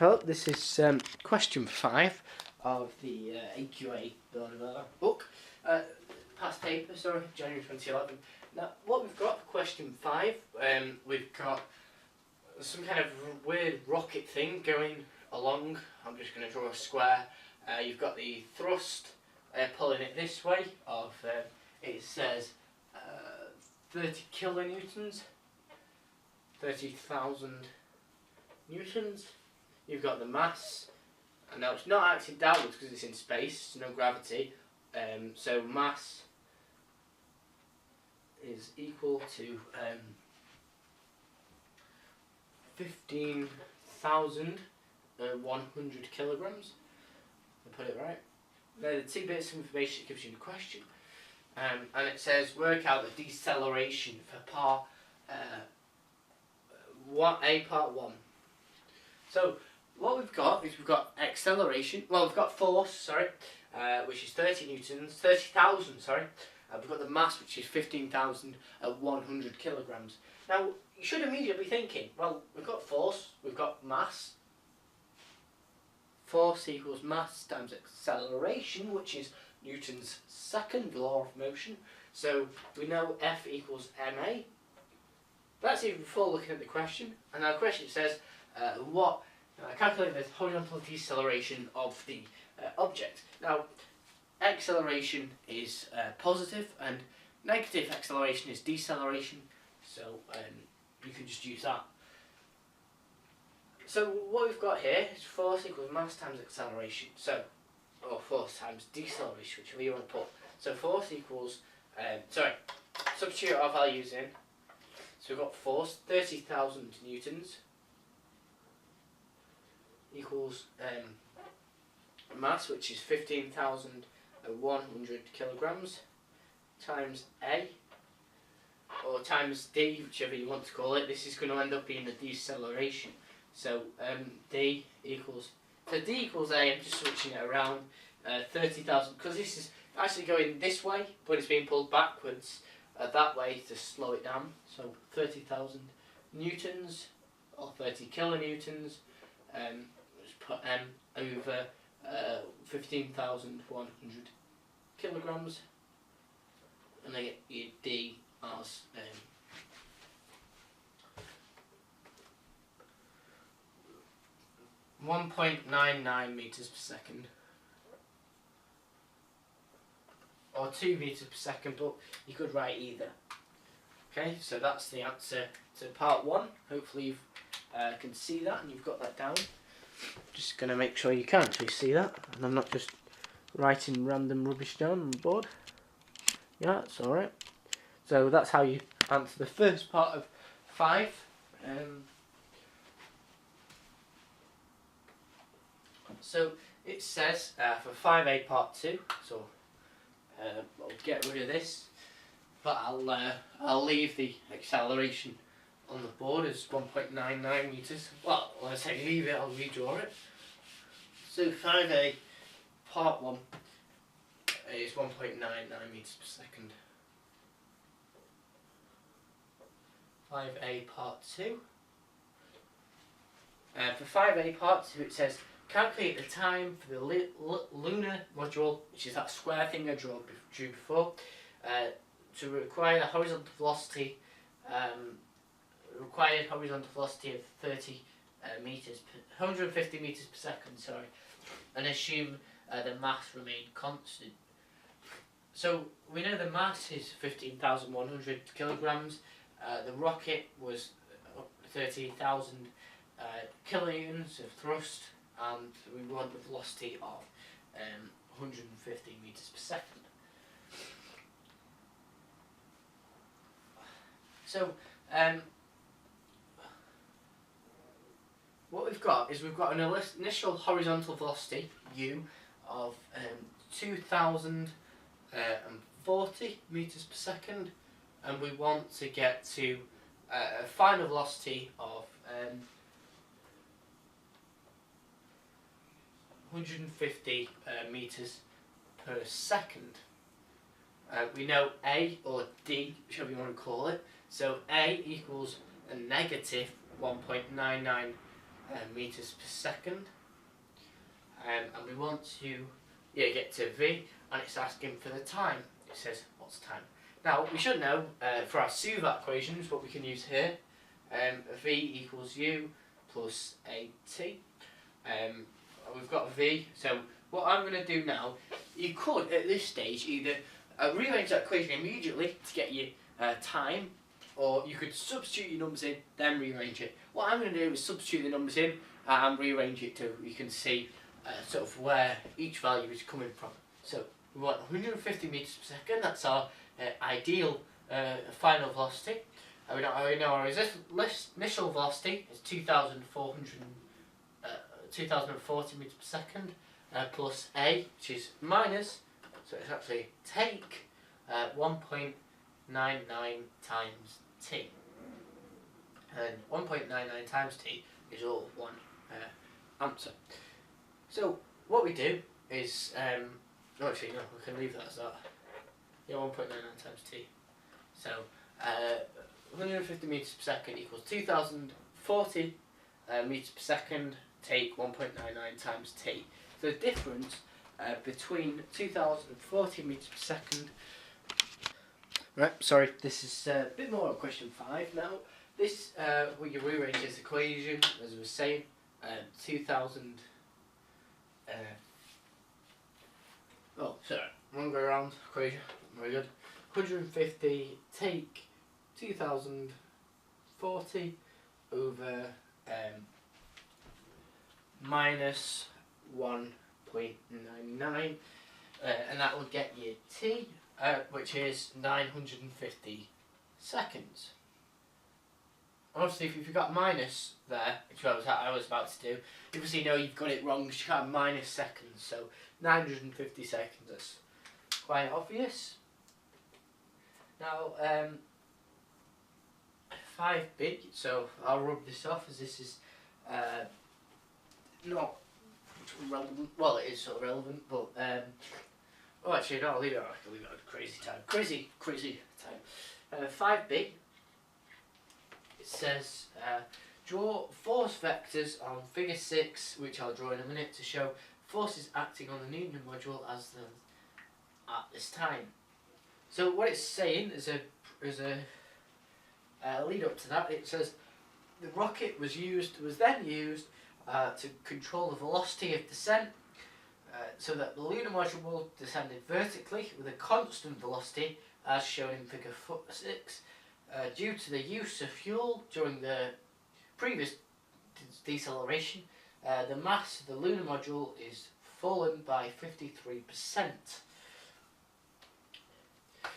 Hello, this is question 5 of the AQA book, past paper, sorry, January 2011. Now, what we've got for question 5, we've got some kind of weird rocket thing going along. I'm just going to draw a square. You've got the thrust pulling it this way of, it says 30 kilonewtons, 30,000 newtons. You've got the mass, and now it's not acting downwards because it's in space, no gravity, so mass is equal to 15,100 kilograms. I put it right. They're the 2 bits of information it gives you in the question, and it says work out the deceleration for part part 1. So what we've got is we've got acceleration. Well, we've got force, sorry, which is 30,000, sorry. We've got the mass, which is 15,100 kilograms. Now, you should immediately be thinking, well, we've got force, we've got mass. Force equals mass times acceleration, which is Newton's second law of motion. So we know F equals ma. That's even before looking at the question. And our question says, calculate the horizontal deceleration of the object. Now, acceleration is positive and negative acceleration is deceleration, so you can just use that. So what we've got here is force equals mass times acceleration, so, or force times deceleration, whichever you want to put. So force equals, substitute our values in. So we've got force, 30,000 newtons, equals mass, which is 15,100 kilograms, times A, or times D, whichever you want to call it. This is going to end up being the deceleration. So D equals A, I'm just switching it around, 30,000, because this is actually going this way, but it's being pulled backwards that way to slow it down. So 30,000 newtons, or 30 kilonewtons, just put M over 15,100 kilograms, and I get your D as 1.99 meters per second, or 2 meters per second, but you could write either. Okay, so that's the answer to part 1. Hopefully you can see that and you've got that down. Just going to make sure you can actually see that, and I'm not just writing random rubbish down on the board. Yeah, that's alright. So that's how you answer the first part of 5. So it says for 5A part 2, so I'll get rid of this, but I'll leave the acceleration on the board as 1.99 meters. Well, when I say leave it, I'll redraw it. So 5A part 1 is 1.99 meters per second. 5A part 2. For 5A part 2, it says calculate the time for the lunar module, which is that square thing I drew before, to require a horizontal velocity, required horizontal velocity of 150 meters per second, sorry, and assume the mass remained constant. So we know the mass is 15,100 kilograms. The rocket was 30,000 kilonewtons of thrust, and we want the velocity of 150 meters per second. So what we've got is we've got an initial horizontal velocity u of 2,040 meters per second, and we want to get to a final velocity of 150 meters per second. We know A, or D, whichever you want to call it. So A equals a negative 1.99 meters per second, and we want to get to V, and it's asking for the time. It says what's time. Now we should know for our SUVAT equations what we can use here. V equals U plus AT. We've got V, so what I'm going to do now, you could at this stage either rearrange that equation immediately to get you time, or you could substitute your numbers in, then rearrange it. What I'm going to do is substitute the numbers in and rearrange it to you can see sort of where each value is coming from. So we want 150 meters per second, that's our ideal final velocity. We know our initial velocity is 2,040 meters per second plus A, which is minus, so it's actually take 1.99 times T. And 1.99 times T is all one answer. So what we do is, actually no, we can leave that as that. Yeah, 1.99 times T. So 150 meters per second equals 2,040 meters per second, take 1.99 times T. So the difference between 2,040 meters per second. Right, sorry, this is a bit more on question 5 now. This, we can rearrange this equation, as I was saying, 2,000. Wrong way around, equation, very good. 150 take 2,040 over minus 1.99, and that will get you T, which is 950 seconds. Obviously, if you've got minus there, which I was about to do, you obviously know you've got it wrong because you got minus seconds, so 950 seconds, that's quite obvious. Now, 5b, so I'll rub this off as this is not relevant. Well, it is sort of relevant, but oh, actually, no, I'll leave it at crazy time. Crazy time. 5b, it says draw force vectors on figure 6, which I'll draw in a minute, to show forces acting on the Newton module at this time. So what it's saying is a lead up to that. It says the rocket was then used to control the velocity of descent, so that the lunar module descended vertically with a constant velocity, as shown in figure 6. Due to the use of fuel during the previous deceleration, the mass of the lunar module is fallen by 53%.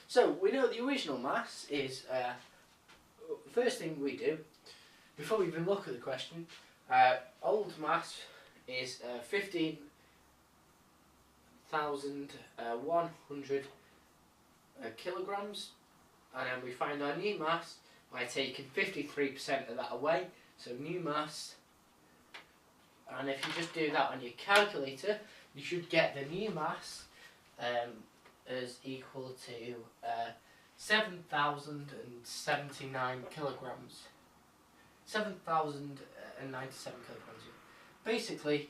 So we know the original mass is, first thing we do, before we even look at the question, old mass is 15,100 kilograms, and then we find our new mass by taking 53% of that away, so new mass, and if you just do that on your calculator, you should get the new mass as equal to 7,079 kilograms. 7,097 kilograms. Basically,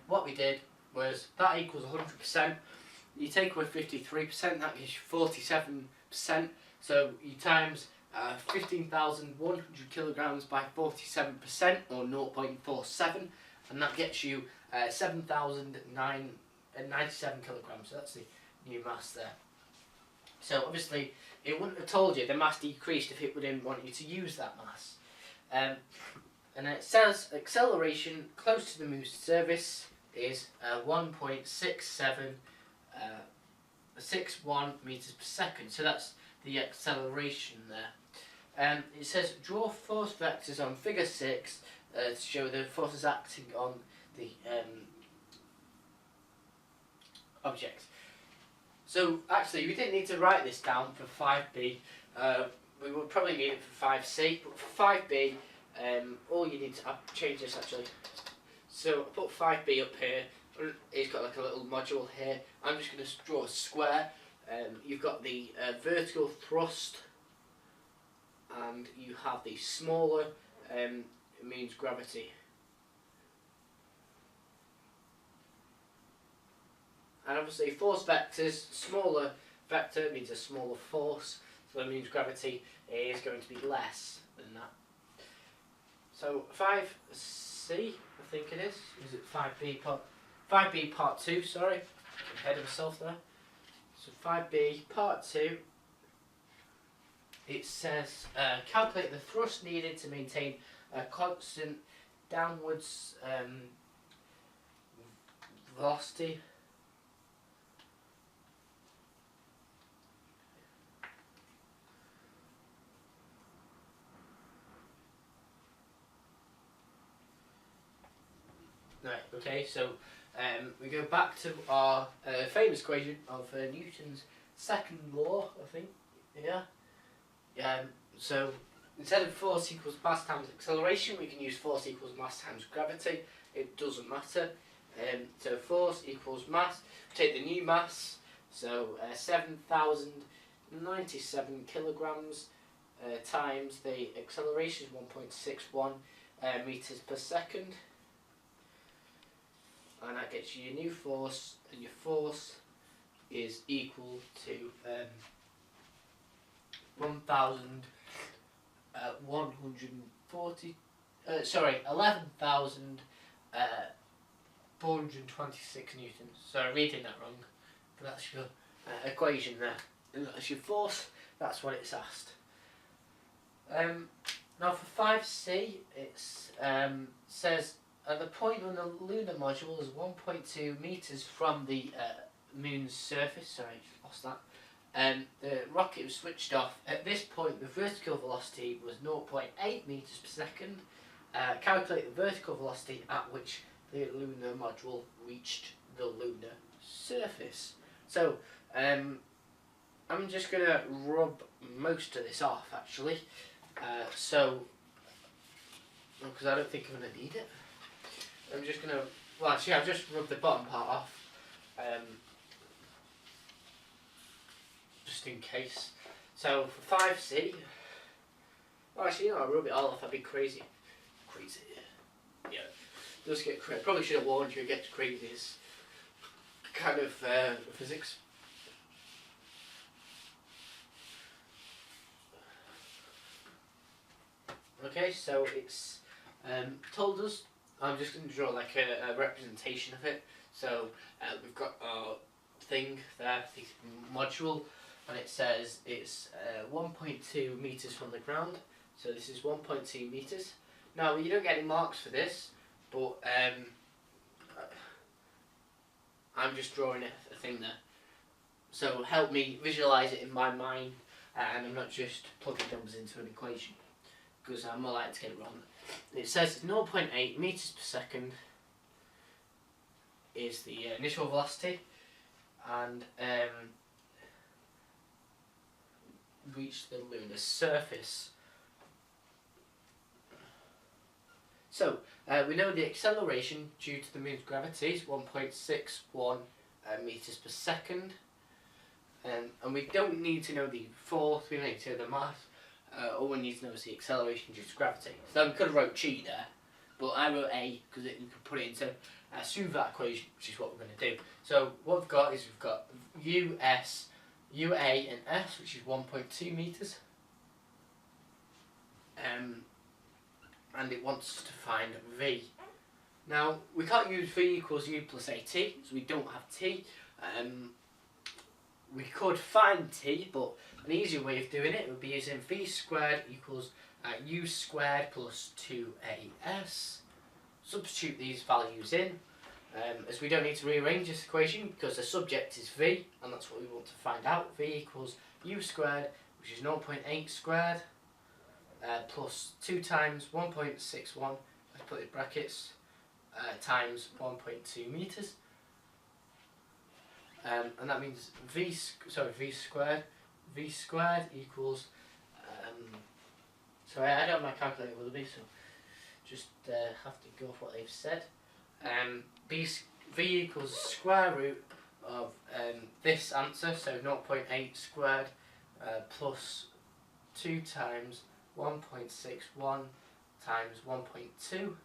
what we did was that equals 100%. You take away 53%, that gives you 47%. So you times 15,100 kilograms by 47%, or 0.47, and that gets you 7,097 kilograms. So that's the new mass there. So obviously it wouldn't have told you the mass decreased if it didn't want you to use that mass. And it says acceleration close to the moon's surface is 1.6761 meters per second. So that's the acceleration there. It says draw force vectors on figure 6 to show the forces acting on the object. So actually we didn't need to write this down for 5b, we would probably need it for 5c, but for 5b all you need to, I'll change this actually, so I put 5b up here, it's got like a little module here. I'm just going to draw a square. You've got the vertical thrust, and you have the smaller, it means gravity. and obviously force vectors, smaller vector means a smaller force, so that means gravity is going to be less than that. So 5C, I think it is. Is it 5B part 2, sorry. I'm ahead of myself there. So 5B part 2, it says calculate the thrust needed to maintain a constant downwards velocity. Right, okay, so we go back to our famous equation of Newton's second law, I think. Yeah. So instead of force equals mass times acceleration, we can use force equals mass times gravity. It doesn't matter. So force equals mass. Take the new mass, so 7,097 kilograms times the acceleration is 1.61 meters per second. And that gets you your new force, and your force is equal to 11,426 newtons. Sorry, reading that wrong, but that's your equation there. And that's your force, that's what it's asked. Now for 5C, it says the point on the lunar module is 1.2 meters from the moon's surface. Sorry, I lost that. The rocket was switched off. At this point, the vertical velocity was 0.8 meters per second. Calculate the vertical velocity at which the lunar module reached the lunar surface. So, I'm just going to rub most of this off, actually. Because I don't think I'm going to need it. I'm just going to, well, actually, I've just rubbed the bottom part off. Just in case. So for 5C, well, actually, I'll rub it all off. I'd be crazy. Yeah, it does get crazy. Probably should have warned you. It gets crazy. It's kind of physics. Okay, so it's told us. I'm just going to draw like a representation of it. So we've got our thing there, the module. And it says it's 1.2 meters from the ground, so this is 1.2 meters. Now you don't get any marks for this, but I'm just drawing a thing there. So help me visualize it in my mind, and I'm not just plugging numbers into an equation, because I'm more likely to get it wrong. It says 0.8 meters per second is the initial velocity, and reach the lunar surface. So we know the acceleration due to the moon's gravity is 1.61 meters per second, and we don't need to know the force, we don't need to know the mass. All we need to know is the acceleration due to gravity. So we could have wrote G there, but I wrote A because we could put it into a that equation, which is what we're going to do. So what we've got is we've got UA and S, which is 1.2 meters, and it wants to find V. Now we can't use V equals U plus AT, so we don't have T. We could find T, but an easier way of doing it would be using V squared equals U squared plus 2AS. Substitute these values in. As we don't need to rearrange this equation because the subject is V, and that's what we want to find out. V equals U squared, which is 0.8 squared, plus 2 times 1.61, let's put it in brackets, times 1.2 meters. And that means V squared equals, sorry, I don't have my calculator with me, so just have to go off what they've said. V equals square root of this answer, so 0.8 squared plus 2 times 1.61 times 1.2,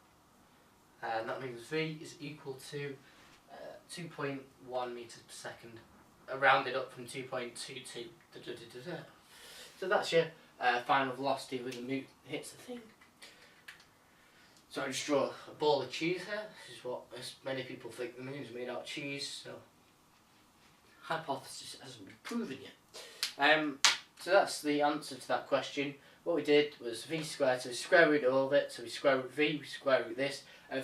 and that means V is equal to 2.1 meters per second, rounded up from 2.22. So that's your final velocity when the Newton hits the thing. So I just draw a ball of cheese here. This is what many people think the moon is made out of cheese. So hypothesis hasn't been proven yet. So that's the answer to that question. What we did was v squared, so we square root all of it. So we square root v, we square root this, and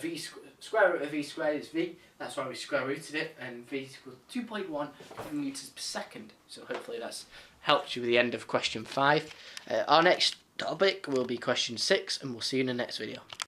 square root of v squared is v. That's why we square rooted it, and v is equal to 2.1 meters per second. So hopefully that's helped you with the end of question 5. Our next topic will be question 6, and we'll see you in the next video.